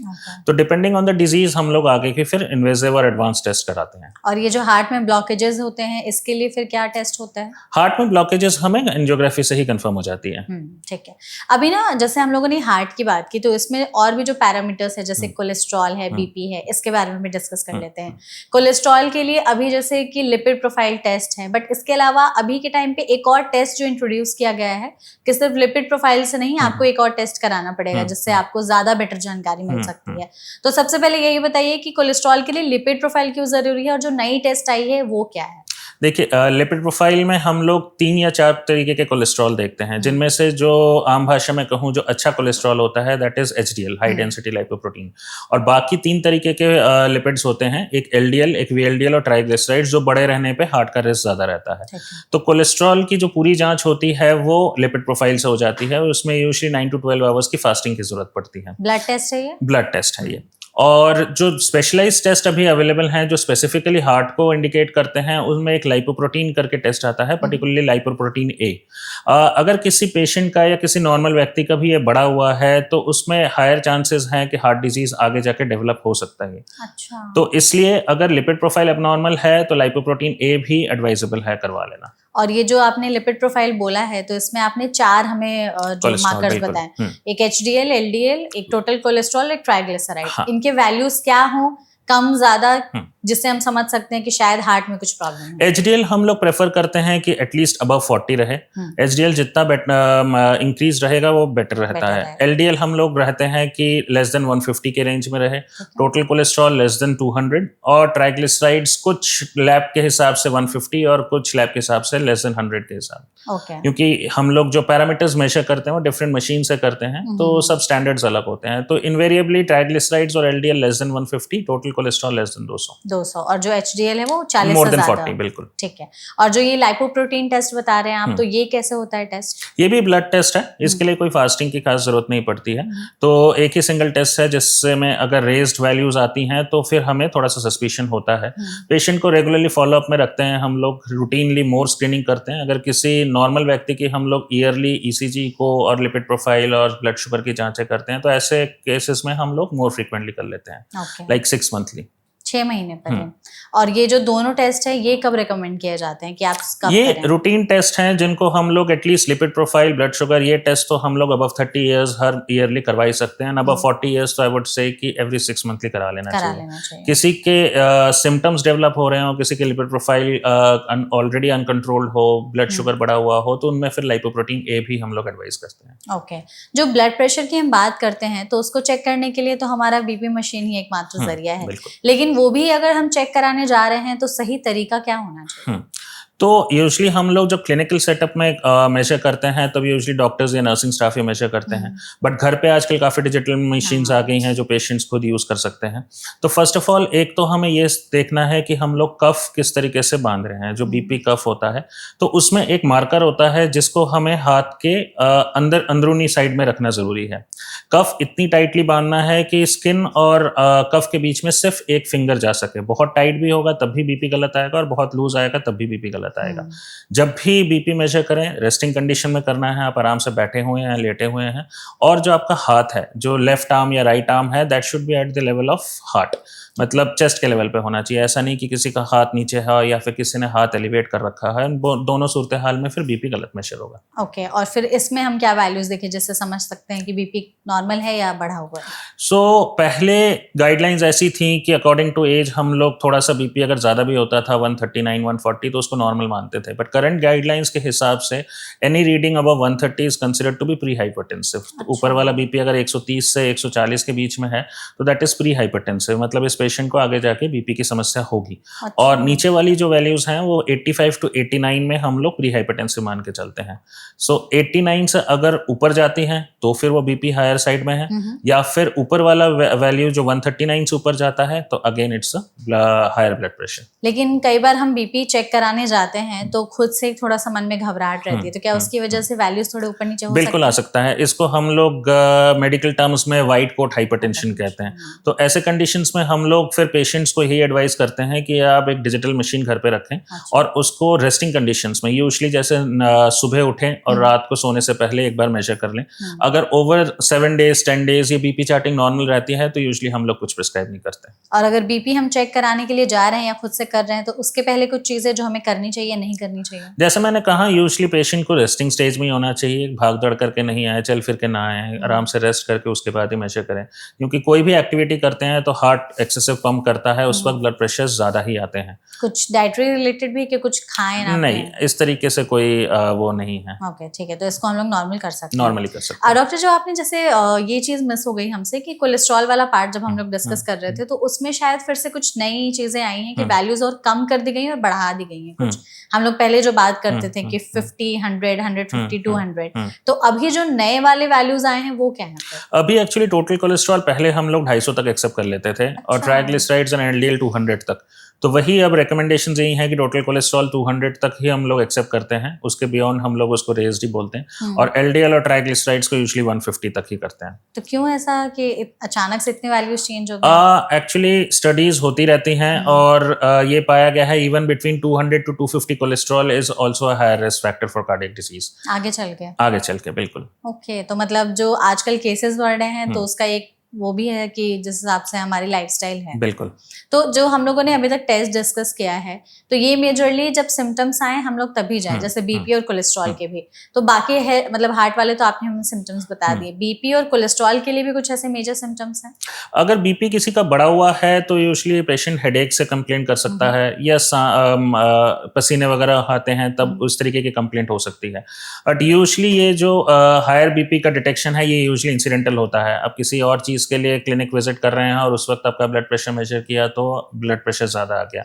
B: तो डिपेंडिंग ऑन द डिजीज हम लोग आगे के फिर इन्वेसिव और एडवांस टेस्ट कराते हैं।
A: और ये जो हार्ट में ब्लॉकेजेस होते हैं, इसके लिए फिर क्या टेस्ट होता है?
B: हार्ट में ब्लॉकेजेस हमें एंजियोग्राफी से ही कंफर्म हो जाती है।
A: ठीक है। अभी ना जैसे हम लोगों ने हार्ट की बात की, तो इसमें और भी जो पैरामीटर्स है, जैसे कोलेस्ट्रॉल है, बीपी है, इसके बारे में भी डिस्कस कर लेते हैं। कोलेस्ट्रॉल के लिए अभी जैसे कि लिपिड प्रोफाइल टेस्ट है, बट इसके अलावा अभी के टाइम पे एक और टेस्ट जो इंट्रोड्यूस किया गया है कि सिर्फ लिपिड प्रोफाइल से नहीं, आपको एक और टेस्ट कराना पड़ेगा जिससे आपको ज्यादा बेटर जानकारी मिल सकती है। तो सबसे पहले यही बताइए कि कोलेस्ट्रॉल के लिए लिपिड प्रोफाइल क्यों जरूरी है और जो नई टेस्ट आई है वो क्या है?
B: देखिए, लिपिड प्रोफाइल में हम लोग 3 या 4 तरीके के कोलेस्ट्रॉल देखते हैं, जिनमें से जो आम भाषा में कहूँ जो अच्छा कोलेस्ट्रॉल होता है that is HDL, high density lipoprotein, और बाकी 3 तरीके के लिपिड्स होते हैं, एक एलडीएल, एक वीएलडीएल और ट्राइग्लिसराइड्स, जो बड़े रहने पे हार्ट का रिस्क ज्यादा रहता है। तो कोलेस्ट्रॉल की जो पूरी जांच होती है वो लिपिड प्रोफाइल से हो जाती है, उसमें यूजुअली 9 to 12 आवर्स की फास्टिंग की जरूरत पड़ती है।
A: ब्लड टेस्ट है ये? ब्लड टेस्ट है ये।
B: और जो स्पेशलाइज्ड टेस्ट अभी अवेलेबल हैं जो स्पेसिफिकली हार्ट को इंडिकेट करते हैं, उसमें एक लाइपोप्रोटीन करके टेस्ट आता है, पर्टिकुलरली लाइपोप्रोटीन ए। अगर किसी पेशेंट का या किसी नॉर्मल व्यक्ति का भी ये बढ़ा हुआ है तो उसमें हायर चांसेस हैं कि हार्ट डिजीज आगे जाके डेवलप हो सकता है।
A: अच्छा।
B: तो इसलिए अगर लिपिड प्रोफाइल एबनॉर्मल है तो लाइपोप्रोटीन ए भी एडवाइजेबल है करवा लेना।
A: और ये जो आपने लिपिड प्रोफाइल बोला है, तो इसमें आपने 4 हमें जो मार्कर्स बताए, एक एचडीएल, एलडीएल, एक टोटल कोलेस्ट्रॉल, एक ट्राइग्लिसराइड। इनके वैल्यूज क्या हो, कम ज्यादा, जिससे हम समझ सकते हैं कि शायद हार्ट में कुछ प्रॉब्लम है?
B: एचडीएल हम लोग प्रेफर करते हैं कि एटलीस्ट अबव 40 रहे। एचडीएल जितना इंक्रीज रहेगा वो बेटर रहता है। एलडीएल हम लोग रहते हैं कि लेस देन 150 के रेंज में रहे, टोटल कोलेस्ट्रॉल लेस देन 200, और ट्राइग्लिसराइड्स कुछ लैब के हिसाब से 150 और कुछ लैब के हिसाब से लेस देन 100 के हिसाब। क्योंकि हम लोग जो पैरामीटर्स मेजर करते हैं वो डिफरेंट मशीन से करते हैं, तो सब स्टैंडर्ड्स अलग होते हैं। तो इनवेरिएबली ट्राइग्लिसराइड्स और LDL less than 150, total cholesterol less than 200,
A: और जो एचडीएल है वो 40
B: मोर
A: से
B: देन
A: ज्यादा।
B: 40, बिल्कुल
A: ठीक है। और जो ये लाइपोप्रोटीन टेस्ट बता रहे हैं आप, तो ये कैसे होता है टेस्ट?
B: ये भी ब्लड टेस्ट है, इसके लिए कोई फास्टिंग की खास जरूरत नहीं पड़ती है। तो एक ही सिंगल टेस्ट है जिससे में अगर रेज्ड वैल्यूज आती हैं तो फिर हमें थोड़ा सा सस्पिशन होता है। पेशेंट को रेगुलरली फॉलोअप में रखते हैं हम लोग, रूटीनली मोर स्क्रीनिंग करते हैं। अगर किसी नॉर्मल व्यक्ति की हम लोग ईयरली ईसीजी को और लिपिड प्रोफाइल और ब्लड शुगर की जांचें करते हैं, तो ऐसे केसेस में हम लोग मोर फ्रीक्वेंटली कर लेते हैं, लाइक 6 मंथली,
A: 6 महीने पर। और ये जो दोनों टेस्ट है ये कब रिकमेंड किए जाते हैं कि आप कब
B: ये
A: करें?
B: रूटीन टेस्ट हैं जिनको हम लोग at least lipid profile, blood sugar, ये टेस्ट तो हम लोग अबव 30 इयर्स हर ईयरली करवा ही सकते हैं। अबव 40 इयर्स तो आई वुड से कि एवरी 6 मंथली करा लेना चाहिए। किसी के सिम्टम्स डेवलप हो रहे हो, किसी के लिपिड प्रोफाइल ऑलरेडी अनकंट्रोल्ड हो, ब्लड शुगर बढ़ा हुआ हो, तो उनमें फिर लाइपोप्रोटीन ए भी हम लोग एडवाइस करते हैं।
A: ओके। जो ब्लड प्रेशर की हम बात करते हैं तो उसको चेक करने के लिए तो हमारा बीपी मशीन ही एकमात्र जरिया है, लेकिन वो भी अगर हम चेक कराने जा रहे हैं तो सही तरीका क्या होना चाहिए?
B: तो यूजुअली हम लोग जब क्लिनिकल सेटअप में मेजर करते हैं तब यूजुअली डॉक्टर्स या नर्सिंग स्टाफ ही मेजर करते हैं, बट घर पे आजकल काफ़ी डिजिटल मशीन्स आ गई हैं जो पेशेंट्स खुद यूज़ कर सकते हैं। तो फर्स्ट ऑफ ऑल एक तो हमें ये देखना है कि हम लोग कफ किस तरीके से बांध रहे हैं। जो बीपी कफ होता है तो उसमें एक मार्कर होता है जिसको हमें हाथ के अंदरूनी साइड में रखना ज़रूरी है। कफ इतनी टाइटली बांधना है कि स्किन और कफ के बीच में सिर्फ एक फिंगर जा सके। बहुत टाइट भी होगा तब भी बीपी गलत आएगा, और बहुत लूज आएगा तब भी बीपी गलत आएगा। जब भी बीपी मेजर करें रेस्टिंग कंडीशन में करना है, आप आराम से बैठे हुए हैं, लेटे हुए हैं, और जो आपका हाथ है, जो लेफ्ट आर्म या राइट आर्म है, that should be at the level of heart, मतलब चेस्ट के लेवल पे होना चाहिए। ऐसा नहीं कि किसी का हाथ नीचे है या फिर किसी ने हाथ एलिवेट कर रखा है, दोनों सूरत हाल में फिर बीपी गलत मेजर होगा।
A: ओके, और फिर इसमें हम क्या वैल्यूज देखें जिससे समझ सकते हैं कि बीपी नॉर्मल है या बढ़ा हुआ है?
B: सो पहले गाइडलाइंस ऐसी थी कि अकॉर्डिंग टू एज हम लोग थोड़ा सा बीपी अगर ज़्यादा भी होता था 139 140 तो उसको नॉर्मल मानते थे, बट करंट गाइडलाइंस के हिसाब से any reading above 130 is considered to be pre hypertensive. तो ऊपर वाला बीपी अगर 130 से 140 के बीच में है तो दैट इज प्री हाइपरटेंसिव, मतलब इस पेशेंट को आगे जाके बीपी की समस्या होगी। और नीचे वाली जो वैल्यूज हैं वो 85 टू 89 में हम लोग प्री हाइपरटेंसिव मान के चलते हैं। सो 89 से अगर ऊपर जाती हैं तो फिर वो बीपी हायर साइड में है, या फिर ऊपर वाला वैल्यू जो 139 से ऊपर जाता है तो again it's higher blood pressure.
A: लेकिन कई बार हम बीपी चेक कराने जाते हैं तो खुद से थोड़ा सा मन में घबराहट रहती है, तो क्या उसकी वजह से वैल्यूज थोड़े ऊपर नीचे हो सकते हैं?
B: बिल्कुल आ सकता है। इसको हम लोग मेडिकल टर्म्स में व्हाइट कोट हाइपरटेंशन कहते हैं। तो ऐसे कंडीशंस में हम लोग फिर पेशेंट्स को यही एडवाइस करते हैं कि आप एक डिजिटल मशीन घर पे रखें और उसको रेस्टिंग कंडीशंस में यूजुअली जैसे सुबह उठें और रात को सोने से पहले एक बार मेजर कर लें। अगर ओवर 7 डेज 10 डेज ये बीपी चार्टिंग नॉर्मल रहती है तो यूजुअली हम लोग कुछ प्रिस्क्राइब नहीं करते।
A: और अगर बीपी हम चेक कराने के लिए जा रहे हैं या खुद से कर रहे हैं तो उसके पहले कुछ चीजें जो हमें करनी चाहिए या नहीं करनी चाहिए?
B: जैसे मैंने कहा यूजुअली पेशेंट को रेस्टिंग स्टेज में ही होना चाहिए, भाग दौड़ करके नहीं आए, चल फिर के ना आए, आराम से रेस्ट करके उसके बाद ही मेजर करें। क्योंकि कोई भी एक्टिविटी करते हैं तो हार्ट एक्सेसिव पंप करता है, उस वक्त ब्लड प्रेशर ज्यादा ही आते हैं।
A: कुछ डाइटरी रिलेटेड भी कि कुछ खाएं ना?
B: नहीं, इस तरीके से कोई वो नहीं है।
A: ओके, ठीक है, तो इसको हम लोग नॉर्मल कर सकते हैं।
B: नॉर्मली कर सकते हैं।
A: डॉक्टर, जो आपने जैसे ये चीज मिस हो गई हमसे कि कोलेस्ट्रॉल वाला पार्ट जब हम लोग डिस्कस कर रहे थे तो उसमें शायद फिर से कुछ नई चीजें आई हैं कि वैल्यूज और कम कर दी गई हैं और बढ़ा दी गई हैं कुछ। हम लोग पहले जो बात करते थे कि 50 100 150 200, तो अभी जो नए वाले वैल्यूज आए हैं वो क्या है?
B: अभी एक्चुअली टोटल कोलेस्ट्रॉल पहले हम लोग 250 तक एक्सेप्ट कर लेते थे और ट्राइग्लिसराइड्स एंड एलडीएल 200 तक। तो वही अब रिकमेंडेशंस यही है कि टोटल कोलेस्ट्रॉल 200 तक ही हम लोग एक्सेप्ट करते हैं, उसके बियॉन्ड हम लोग उसको रेज्ड ही बोलते हैं, और एलडीएल और ट्राइग्लिसराइड्स को यूजुअली 150 तक ही करते हैं।
A: तो क्यों ऐसा कि अचानक से इतनी वैल्यूज चेंज हो गई?
B: एक्चुअली स्टडीज होती रहती हैं और ये पाया गया है even between 200 to 250 cholesterol is also a higher risk factor for cardiac disease आगे चल के बिल्कुल।
A: ओके, तो मतलब जो आजकल केसेस बढ़ रहे हैं तो उसका एक वो भी है कि जिस हिसाब से हमारी लाइफस्टाइल है।
B: बिल्कुल।
A: तो जो हम लोगों ने अभी तक टेस्ट डिस्कस किया है तो ये मेजरली जब सिम्टम्स आए हम लोग तभी जाएं, जैसे बीपी और कोलेस्ट्रॉल के भी। तो बाकी है मतलब हार्ट वाले तो आपने हमें सिम्टम्स बता दिए, बीपी और कोलेस्ट्रॉल के लिए भी कुछ ऐसे मेजर सिम्टम्स हैं?
B: अगर बीपी किसी का बढ़ा हुआ है तो यूजुअली पेशेंट हेडेक से कंप्लेन कर सकता है, या पसीने वगैरह आते हैं तब उस तरीके की कंप्लेंट हो सकती है। बट यूजुअली ये जो हायर बीपी का डिटेक्शन है ये यूजुअली इंसिडेंटल होता है। अब किसी और चीज के लिए क्लिनिक विजिट कर रहे हैं और उस वक्त आपका ब्लड प्रेशर मेजर किया तो ब्लड प्रेशर ज्यादा आ गया।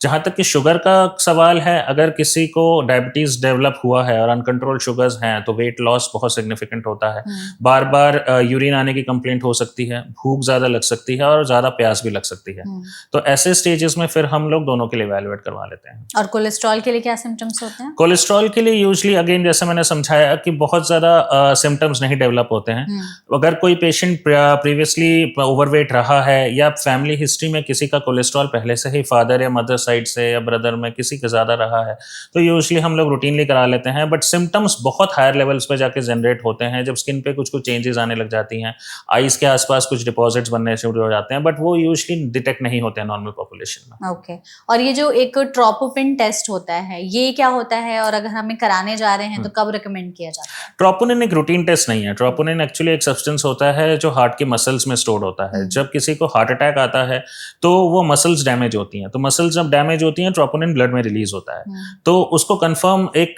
B: जहां तक कि शुगर का सवाल है, अगर किसी को डायबिटीज डेवलप हुआ है और अनकंट्रोल्ड शुगर्स हैं तो वेट लॉस बहुत सिग्निफिकेंट होता है। बार बार यूरिन आने की कंप्लेंट हो सकती है, भूख ज्यादा लग सकती है और ज्यादा प्यास भी लग सकती है। तो ऐसे स्टेजेस में फिर हम लोग दोनों के लिए इवैल्यूएट करवा लेते हैं।
A: और कोलेस्ट्रॉल के लिए क्या सिम्टम्स होते हैं?
B: कोलेस्ट्रॉल के लिए यूजुअली अगेन जैसे मैंने समझाया कि बहुत ज्यादा सिम्टम्स नहीं डेवलप होते हैं। अगर कोई पेशेंट प्रीवियसली ओवरवेट रहा है या फैमिली हिस्ट्री में किसी का कोलेस्ट्रॉल पहले से ही फादर या मदर साइड से या ब्रदर में किसी के ज्यादा रहा है तो यूजुअली हम लोग रूटीनली करा लेते हैं। बट सिम्टम्स बहुत हायर लेवल्स पे जाके जनरेट होते हैं जब स्किन पे कुछ चेंजेस आने लग जाती हैं, आईज के आसपास कुछ डिपॉजिट्स बनने शुरू हो जाते हैं, बट वो यूजुअली डिटेक्ट नहीं होते हैं नॉर्मल पॉपुलेशन में।
A: ओके, और ये जो एक ट्रोपोनिन टेस्ट होता है ये क्या होता है और अगर हमें कराने जा रहे हैं तो कब रिकमेंड किया जाता है?
B: ट्रोपोनिन एक रूटीन टेस्ट नहीं है। ट्रोपोनिन एक्चुअली एक सब्सटेंस होता है जो हार्ट की मसल्स में स्टोर होता है। जब किसी को हार्ट अटैक आता है तो वो मसल्स डैमेज होती हैं, तो मसल्स जब डैमेज होती हैं ट्रोपोनिन ब्लड में रिलीज होता है। तो उसको कंफर्म एक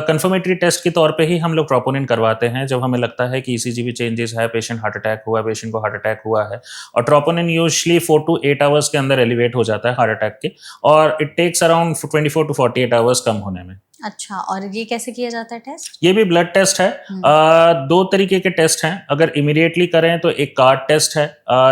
B: कंफर्मेटरी टेस्ट के तौर पे ही हम लोग ट्रोपोनिन करवाते हैं जब हमें लगता है कि ईसीजी भी चेंजेस है, पेशेंट हार्ट अटैक हुआ, पेशेंट को हार्ट अटैक हुआ है। और ट्रोपोनिन यूजुअली 4 to 8 आवर्स के अंदर एलिवेट हो जाता है हार्ट अटैक के, और it takes around 24 to 48 hours कम होने में।
A: अच्छा, और ये कैसे किया जाता है टेस्ट?
B: ये भी ब्लड टेस्ट है। दो तरीके के टेस्ट हैं। अगर इमीडिएटली करें तो एक कार्ड टेस्ट है,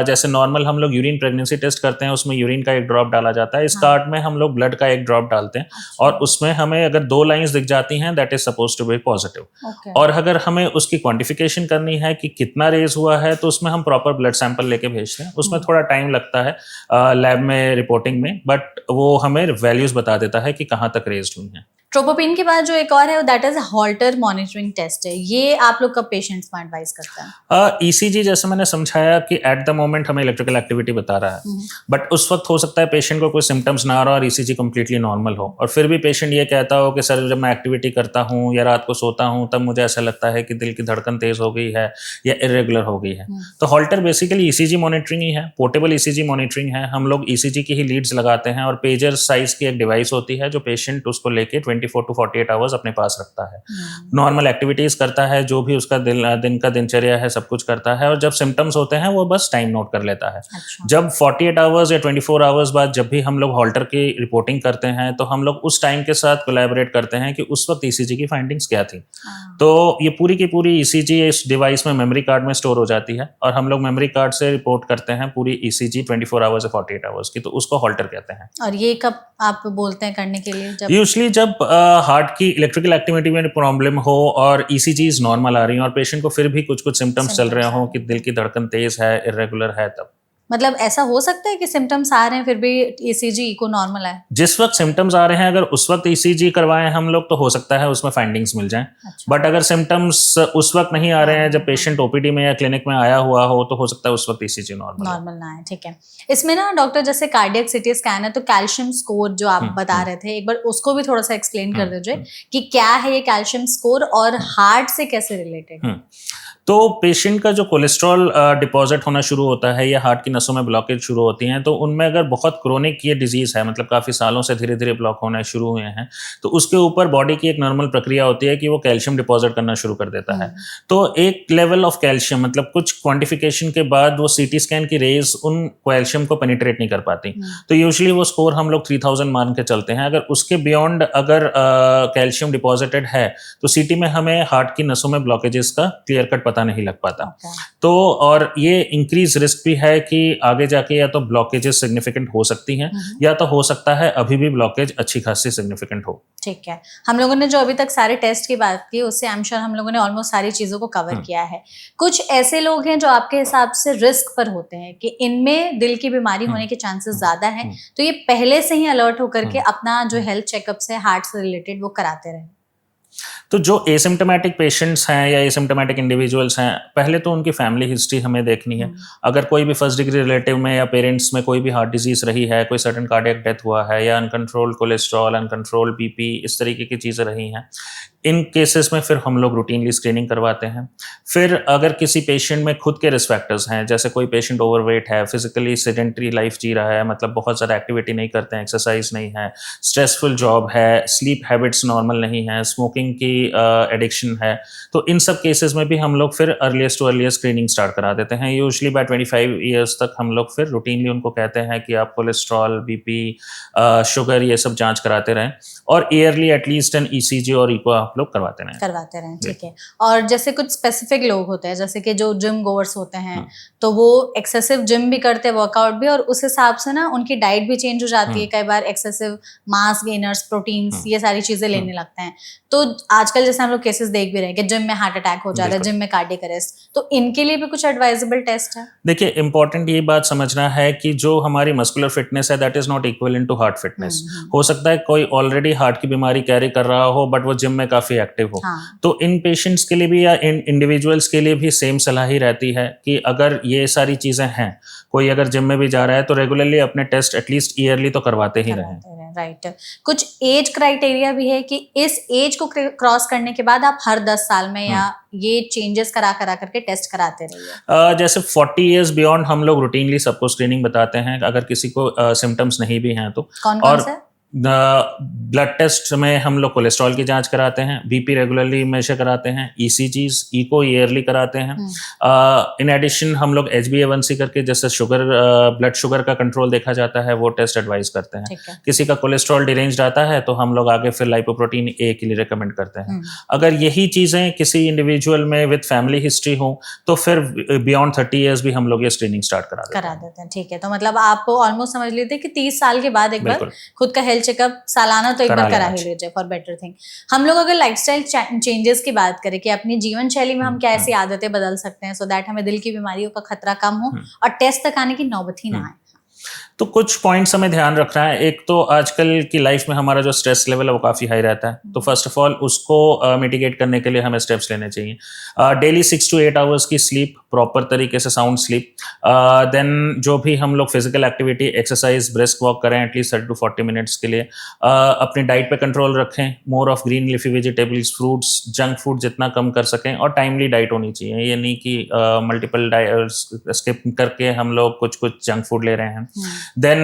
B: जैसे नॉर्मल हम लोग यूरिन प्रेगनेंसी टेस्ट करते हैं, उसमें यूरिन का एक ड्रॉप डाला जाता है। इस कार्ड में हम लोग ब्लड का एक ड्रॉप डालते हैं।
A: अच्छा।
B: और उसमें हमें अगर 2 लाइंस दिख जाती हैं, that is suppose to be positive. और अगर हमें उसकी क्वांटिफिकेशन करनी है कि कितना रेज हुआ है, तो उसमें हम प्रॉपर ब्लड सैंपल लेके भेजते हैं। उसमें थोड़ा टाइम लगता है लैब में रिपोर्टिंग में, बट वो हमें वैल्यूज बता देता है कि कहाँ तक रेज हुई हैं।
A: ट्रोपोपिन के बाद जो एक और है that is holter monitoring test है, ये आप लोग कब पेशेंट्स में एडवाइस करते हैं?
B: ईसीजी जैसे मैंने समझाया कि एट द मोमेंट हमें इलेक्ट्रिकल एक्टिविटी बता रहा है, बट उस वक्त हो सकता है पेशेंट को कोई सिम्टम्स ना आ रहा और ईसीजी कंप्लीटली नॉर्मल हो, और फिर भी पेशेंट ये कहता हो कि सर जब मैं एक्टिविटी करता हूँ या रात को सोता हूँ तब मुझे ऐसा लगता है कि दिल की धड़कन तेज हो गई है या इरेगुलर हो गई है। तो हॉल्टर बेसिकली ईसीजी मॉनिटरिंग ही है, पोर्टेबल ईसीजी मॉनिटरिंग है। हम लोग ईसीजी की ही लीड्स लगाते हैं और पेजर साइज की एक डिवाइस होती है जो पेशेंट उसको लेके 24 to 48 आवर्स अपने पास रखता है। नॉर्मल एक्टिविटीज करता है, जो भी उसका दिन का दिनचर्या है सब कुछ करता है, और जब सिम्टम्स होते हैं वो बस टाइम नोट कर लेता है।
A: अच्छा।
B: जब 48 आवर्स या 24 आवर्स बाद जब भी हम लोग हॉल्टर की रिपोर्टिंग करते हैं तो हम लोग उस टाइम के साथ कोलैबोरेट करते हैं कि उस वक्त ईसीजी की फाइंडिंग्स क्या थी। तो ये पूरी की पूरी ईसीजी इस डिवाइस में मेमोरी कार्ड में स्टोर हो जाती है, और हम लोग मेमोरी कार्ड से रिपोर्ट करते हैं पूरी ईसीजी 24 आवर्स या 48 आवर्स की, तो उसको हॉल्टर कहते हैं।
A: और ये कब आप बोलते हैं करने के लिए?
B: यूजली जब हार्ट की इलेक्ट्रिकल एक्टिविटी में प्रॉब्लम हो और ईसीजीज नॉर्मल आ रही हैं और पेशेंट को फिर भी कुछ सिम्टम्स चल रहे हो कि दिल की धड़कन तेज है, इरेगुलर है, तब
A: मतलब ऐसा हो सकता है कि सिम्टम्स आ रहे हैं फिर भी ईसीजी इको नॉर्मल है?
B: जिस वक्त सिम्टम्स आ रहे हैं अगर उस वक्त ईसीजी करवाएं हम लोग तो हो सकता है उसमें फाइंडिंग्स मिल जाएं।
A: अच्छा।
B: बट अगर सिम्टम्स उस वक्त नहीं आ रहे हैं जब पेशेंट ओपीडी में या क्लिनिक में आया हुआ हो, तो हो सकता है उस वक्त ईसीजी नॉर्मल
A: ना है। ठीक है, इसमें ना डॉक्टर जैसे कार्डियक सिटी स्कैन है तो कैल्शियम स्कोर जो आप बता रहे थे, एक बार उसको भी थोड़ा सा एक्सप्लेन कर दीजिए कि क्या है ये कैल्शियम स्कोर और हार्ट से कैसे रिलेटेड है?
B: तो पेशेंट का जो कोलेस्ट्रॉल डिपॉजिट होना शुरू होता है या हार्ट की नसों में ब्लॉकेज शुरू होती हैं, तो उनमें अगर बहुत क्रोनिक ये डिजीज़ है, मतलब काफ़ी सालों से धीरे धीरे ब्लॉक होना शुरू हुए हैं, तो उसके ऊपर बॉडी की एक नॉर्मल प्रक्रिया होती है कि वो कैल्शियम डिपॉजिट करना शुरू कर देता है। तो एक लेवल ऑफ कैल्शियम, मतलब कुछ क्वांटिफिकेशन के बाद वो सीटी स्कैन की रेज उन कैल्शियम को पेनिट्रेट नहीं कर पाती। तो यूजुअली वो स्कोर हम लोग 3000 मान के चलते हैं। अगर उसके बियॉन्ड अगर कैल्शियम डिपॉजिटेड है तो सीटी में हमें हार्ट की नसों में ब्लॉकेजेस का क्लियर कट नहीं लग पाता। तो और ये इंक्रीज रिस्क भी है कि आगे जाके या तो ब्लॉकेजेस सिग्निफिकेंट हो सकती हैं या तो हो सकता है अभी भी ब्लॉकेज अच्छी खासी सिग्निफिकेंट हो।
A: ठीक है, हम लोगों ने जो अभी तक सारे टेस्ट की बात की उससे आई एम श्योर हम लोगों ने ऑलमोस्ट सारी चीजों को कवर किया है। कुछ ऐसे लोग हैं जो आपके हिसाब से रिस्क पर होते हैं कि इनमें दिल की बीमारी होने के चांसेस ज्यादा हैं, तो ये पहले से ही अलर्ट होकर के अपना जो हेल्थ चेकअप्स है हार्ट से रिलेटेड वो कराते रहे?
B: तो जो एसिम्टोमेटिक पेशेंट्स हैं या एसिम्टोमेटिक इंडिविजुअल्स हैं, पहले तो उनकी फैमिली हिस्ट्री हमें देखनी है। अगर कोई भी फर्स्ट डिग्री रिलेटिव में या पेरेंट्स में कोई भी हार्ट डिजीज रही है, कोई सडन कार्डियक डेथ हुआ है या अनकंट्रोल्ड कोलेस्ट्रॉल, अनकंट्रोल्ड बीपी, इस तरीके की चीज़ें रही हैं, इन केसेस में फिर हम लोग रूटीनली स्क्रीनिंग करवाते हैं। फिर अगर किसी पेशेंट में खुद के रिस्क फैक्टर्स हैं, जैसे कोई पेशेंट ओवरवेट है, फिजिकली सेडेंटरी लाइफ जी रहा है, मतलब बहुत ज़्यादा एक्टिविटी नहीं करते हैं, एक्सरसाइज नहीं है, स्ट्रेसफुल जॉब है, स्लीप हैबिट्स नॉर्मल नहीं है, स्मोकिंग की एडिक्शन है, तो इन सब केसेस में भी हम लोग फिर earliest to earliest screening start करा देते हैं। यूजुअली बाय 25 ईयर्स तक हम लोग फिर रूटीनली उनको कहते हैं कि आप कोलेस्ट्रॉल, बीपी, शुगर ये सब जांच कराते रहें, और ईयरली एटलीस्ट एन ईसीजी और इको आप लोग करवाते रहें।
A: ठीक है। और जैसे कुछ स्पेसिफिक लोग होते हैं जैसे कि जो जिम गोवर्स होते हैं, तो वो एक्सेसिव जिम भी करते हैं, वर्कआउट भी, और उस हिसाब से ना उनकी डाइट भी चेंज हो जाती है। कई बार एक्सेसिव मास गेनर्स, प्रोटीन्स, ये सारी चीजें लेने लगते हैं। तो आजकल जैसे हम लोग केसेस देख भी रहे हैं कि जिम में हार्ट अटैक हो जा रहा है, जिम में कार्डियक अरेस्ट, तो इनके लिए भी कुछ एडवाइजेबल टेस्ट है? देखिए,
B: इंपॉर्टेंट ये बात समझना है कि जो हमारी मस्कुलर फिटनेस है that is not equivalent to heart fitness. हो सकता है कोई ऑलरेडी हार्ट की बीमारी कैरी कर रहा हो बट वो जिम में काफी एक्टिव हो। तो इन पेशेंट्स के लिए भी या इन इंडिविजुअल्स के लिए भी सेम सलाह ही रहती है कि अगर ये सारी चीजें हैं, कोई अगर जिम में भी जा रहा है तो रेगुलरली अपने टेस्ट एटलीस्ट ईयरली तो करवाते ही रहें।
A: राइट। कुछ एज क्राइटेरिया भी है कि इस एज को क्रॉस करने के बाद आप हर 10 साल में या ये चेंजेस करा करके टेस्ट कराते रहिए?
B: जैसे 40 इयर्स बियॉन्ड हम लोग रूटीनली सबको स्क्रीनिंग बताते हैं, अगर किसी को सिम्टम्स नहीं भी हैं तो।
A: कौन कौन
B: और
A: से?
B: ब्लड टेस्ट में हम लोग कोलेस्ट्रॉल की जांच कराते हैं, बीपी रेगुलरली मेजर कराते हैं, ईसीजीज इको ईयरली कराते हैं। इन एडिशन हम लोग HbA1c करके, जैसे शुगर, ब्लड शुगर का कंट्रोल देखा जाता है, वो टेस्ट एडवाइस करते हैं।
A: ठीक है।
B: किसी का कोलेस्ट्रॉल डिरेंज्ड आता है तो हम लोग आगे फिर लाइपोप्रोटीन ए के लिए रिकमेंड करते हैं। अगर यही चीज़ें किसी इंडिविजुअल में विद फैमिली हिस्ट्री हो तो फिर बियॉन्ड 30 ईयर्स भी हम लोग ये स्क्रीनिंग स्टार्ट करा देते हैं।
A: ठीक है, तो मतलब आप ऑलमोस्ट समझ लीजिए कि 30 साल के बाद एक बार
B: बिल्कुल।
A: खुद का हेल्थ चेकअप सालाना तो एक बार करा ही लीजिए फॉर बेटर थिंग। हम लोग अगर लाइफस्टाइल चेंजेस की बात करें कि अपनी जीवन शैली में हम क्या ऐसी आदतें बदल सकते हैं सो दैट हमें दिल की बीमारियों का खतरा कम हो और टेस्ट तक आने की नौबत ही ना आए?
B: तो कुछ पॉइंट्स हमें ध्यान रखना है। एक तो आजकल की लाइफ में हमारा जो स्ट्रेस लेवल है वो काफ़ी हाई रहता है, तो फर्स्ट ऑफ ऑल उसको मिटिगेट करने के लिए हमें स्टेप्स लेने चाहिए। डेली 6 to 8 आवर्स की स्लीप, प्रॉपर तरीके से साउंड स्लीप। देन जो भी हम लोग physical activity, exercise, brisk walk करें एटलीस्ट 30 to 40 मिनट्स के लिए। अपनी डाइट पे कंट्रोल रखें, more of green leafy vegetables, fruits, junk food जितना कम कर सकें, और टाइमली डाइट होनी चाहिए। ये नहीं कि मल्टीपल स्किप करके हम लोग कुछ जंक फूड ले रहे हैं। देन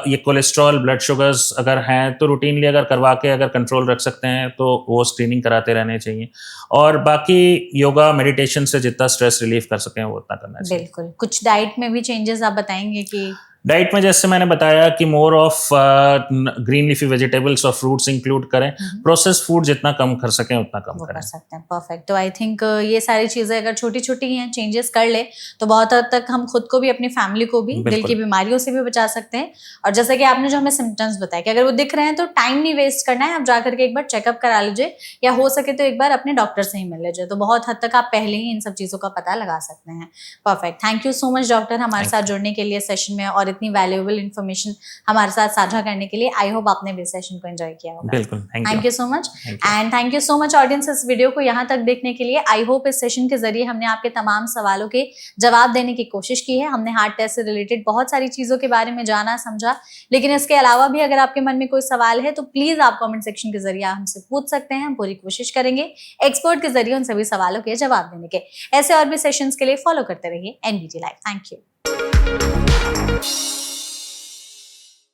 B: ये कोलेस्ट्रॉल, ब्लड शुगर्स अगर हैं तो रूटीनली अगर करवा के अगर कंट्रोल रख सकते हैं तो वो स्क्रीनिंग कराते रहने चाहिए। और बाकी योगा, मेडिटेशन से जितना स्ट्रेस रिलीफ कर सकें वो उतना करना चाहिए।
A: बिल्कुल। कुछ डाइट में भी चेंजेस आप बताएंगे कि?
B: डाइट में जैसे मैंने बताया कि more of green leafy vegetables और फ्रूट्स इंक्लूड करें। प्रोसेस्ड फूड जितना कम कर सकें उतना कम करें।
A: कर सकते हैं। परफेक्ट। तो आई थिंक ये सारी चीजें अगर छोटी छोटी हैं, चेंजेस कर ले तो बहुत हद तक हम खुद को भी, अपनी फैमिली को भी दिल की बीमारियों से भी बचा सकते हैं। और जैसे कि आपने जो हमें सिम्टम्स बताए कि अगर वो दिख रहे हैं तो टाइम नहीं वेस्ट करना है, आप जाकर के एक बार चेकअप करा लीजिए या हो सके तो एक बार अपने डॉक्टर से ही मिल लीजिए, तो बहुत हद तक आप पहले ही इन सब चीजों का पता लगा सकते हैं। Perfect. Thank you so much doctor हमारे साथ जुड़ने के लिए सेशन में और इतनी वैल्यूएबल इन्फॉर्मेशन हमारे साथ साझा करने के लिए। आई होप आपने भी सेशन को एंजॉय किया होगा।
B: बिल्कुल।
A: Thank you so much. And thank you so much audience इस वीडियो को यहाँ तक देखने के लिए। आई होप इस सेशन के जरिए हमने आपके तमाम सवालों के जवाब देने की कोशिश की है। हमने हार्ट टेस्ट से रिलेटेड बहुत सारी चीजों के बारे में जाना, समझा, लेकिन इसके अलावा भी अगर आपके मन में कोई सवाल है तो प्लीज आप कमेंट सेक्शन के जरिए हमसे पूछ सकते हैं। हम पूरी कोशिश करेंगे एक्सपर्ट के जरिए उन सभी सवालों के जवाब देने के। ऐसे और भी सेशंस के लिए फॉलो करते रहिए NBT लाइव। Thank you.